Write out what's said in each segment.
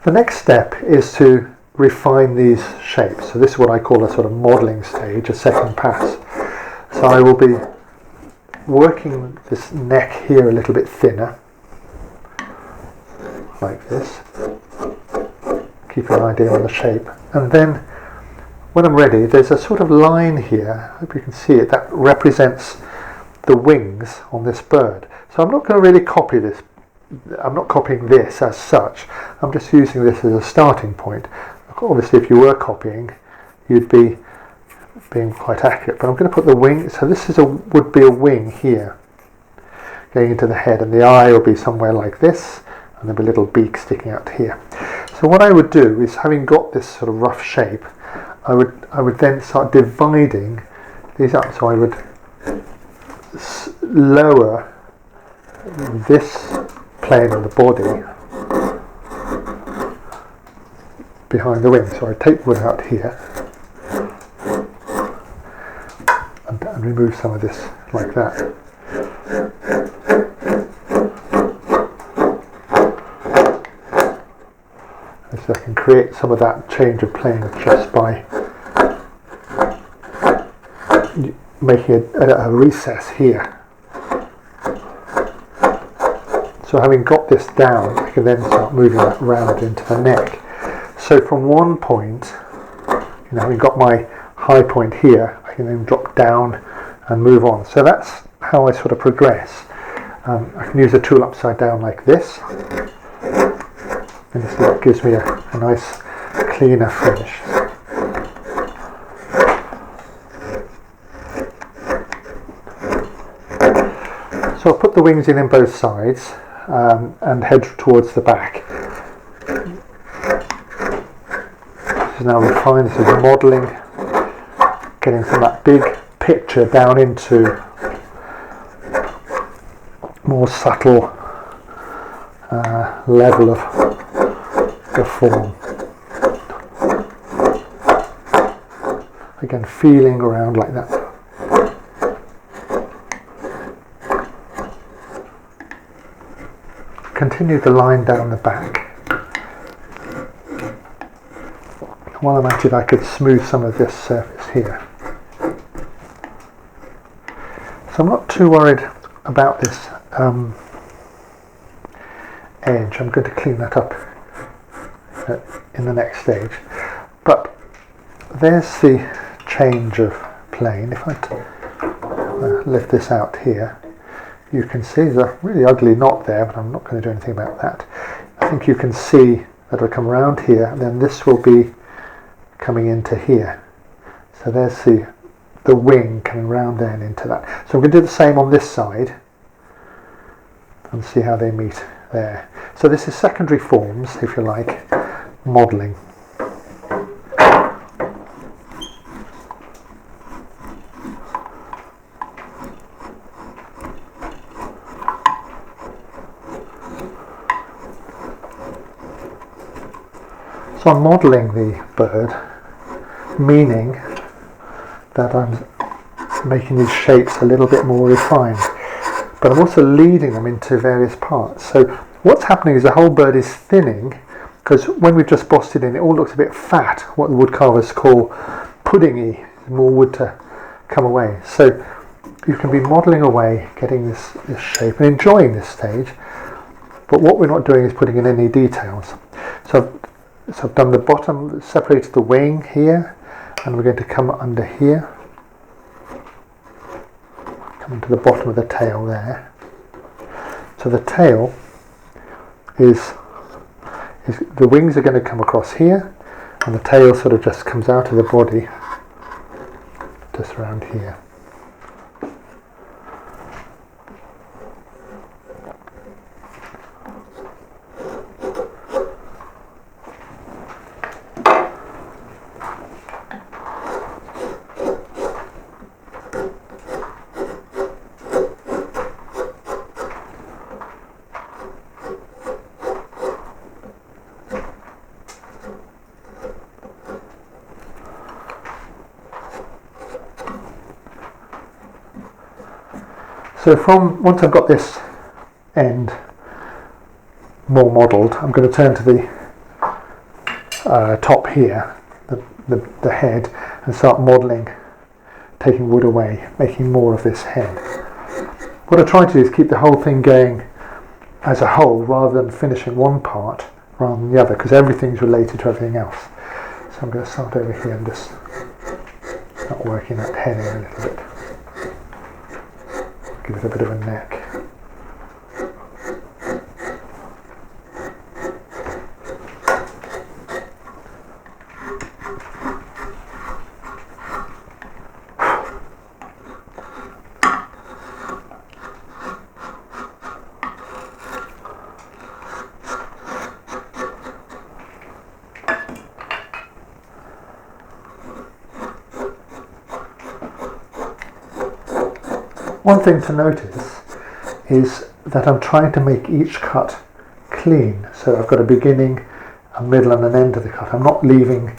The next step is to refine these shapes. So this is what I call a sort of modelling stage, a second pass. So I will be working this neck here a little bit thinner, like this. Keep an idea on the shape. And then when I'm ready, there's a sort of line here, I hope you can see it, that represents the wings on this bird. So I'm not going to really copy this. I'm not copying this as such. I'm just using this as a starting point. Obviously, if you were copying, you'd be being quite accurate. But I'm going to put the wing. So this is would be a wing here, going into the head, and the eye will be somewhere like this, and there'll be a little beak sticking out here. So what I would do is, having got this sort of rough shape, I would then start dividing these up. So I would lower this plane of the body behind the wing. So I take wood out here and remove some of this like that. So I can create some of that change of plane just by making a recess here. So having got this down, I can then start moving that round into the neck. So from one point, having got my high point here, I can then drop down and move on. So that's how I sort of progress. I can use the tool upside down like this, and this gives me a nice cleaner finish. So I'll put the wings in both sides and head towards the back. This is now refined. This is modelling, getting from that big picture down into more subtle level of the form. Again, feeling around like that. Continue the line down the back. While I'm at it, I could smooth some of this surface here. So I'm not too worried about this edge. I'm going to clean that up in the next stage. But there's the change of plane. If I lift this out here, you can see there's a really ugly knot there, but I'm not going to do anything about that. I think you can see that it'll come around here, and then this will be coming into here. So there's the wing coming round there and into that. So I'm going to do the same on this side and see how they meet there. So this is secondary forms, if you like, modelling. So I'm modelling the bird, meaning that I'm making these shapes a little bit more refined, but I'm also leading them into various parts. So what's happening is the whole bird is thinning, because when we've just bossed it in, it all looks a bit fat, what the woodcarvers call puddingy, more wood to come away. So you can be modelling away, getting this shape and enjoying this stage, but what we're not doing is putting in any details. So I've done the bottom, separated the wing here, and we're going to come under here, come into the bottom of the tail there. So the tail is the wings are going to come across here, and the tail sort of just comes out of the body just around here. So once I've got this end more modelled, I'm going to turn to the top here, the head, and start modelling, taking wood away, making more of this head. What I try to do is keep the whole thing going as a whole rather than finishing one part rather than the other, because everything's related to everything else. So I'm going to start over here and just start working that head in a little bit. Give it a bit of a neck. One thing to notice is that I'm trying to make each cut clean, so I've got a beginning, a middle and an end of the cut. I'm not leaving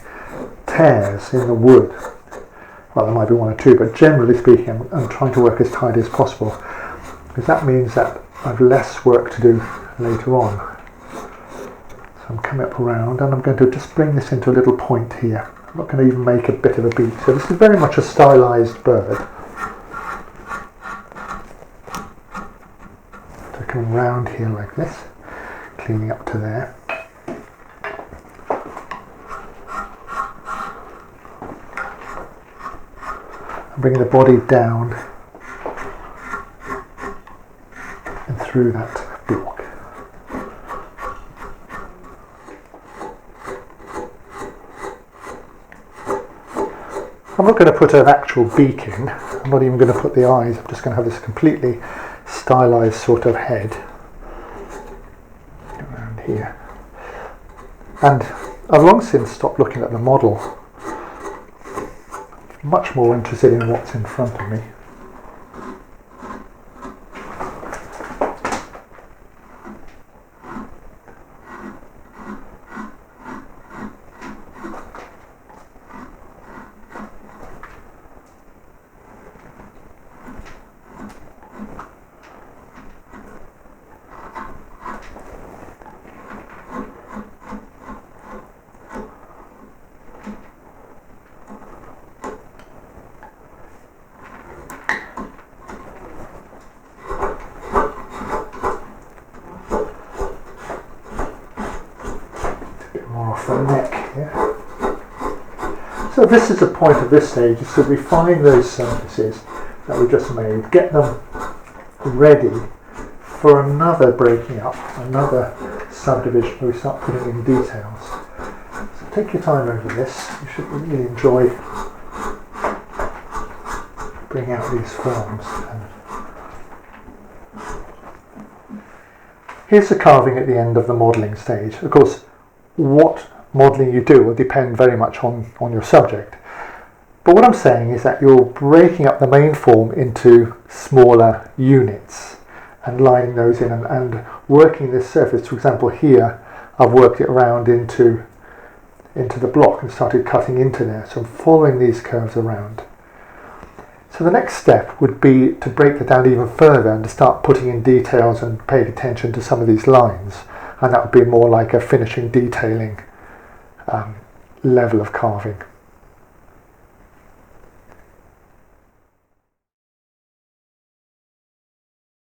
tears in the wood. Well, there might be one or two, but generally speaking I'm trying to work as tidy as possible, because that means that I've less work to do later on. So I'm coming up around and I'm going to just bring this into a little point here. I'm not going to even make a bit of a beat. So this is very much a stylized bird. Come round here like this, cleaning up to there. And bringing the body down and through that block. I'm not going to put an actual beak in, I'm not even going to put the eyes, I'm just going to have this completely stylized sort of head around here. And I've long since stopped looking at the model. I'm much more interested in what's in front of me. The neck here. So this is the point of this stage, is to refine those surfaces that we just made, get them ready for another breaking up, another subdivision where we start putting in details. So take your time over this, you should really enjoy bringing out these forms. Here's the carving at the end of the modelling stage. Of course, what modelling you do will depend very much on your subject. But what I'm saying is that you're breaking up the main form into smaller units and lining those in and working this surface. For example, here I've worked it around into the block and started cutting into there. So I'm following these curves around. So the next step would be to break that down even further and to start putting in details and paying attention to some of these lines. And that would be more like a finishing detailing level of carving.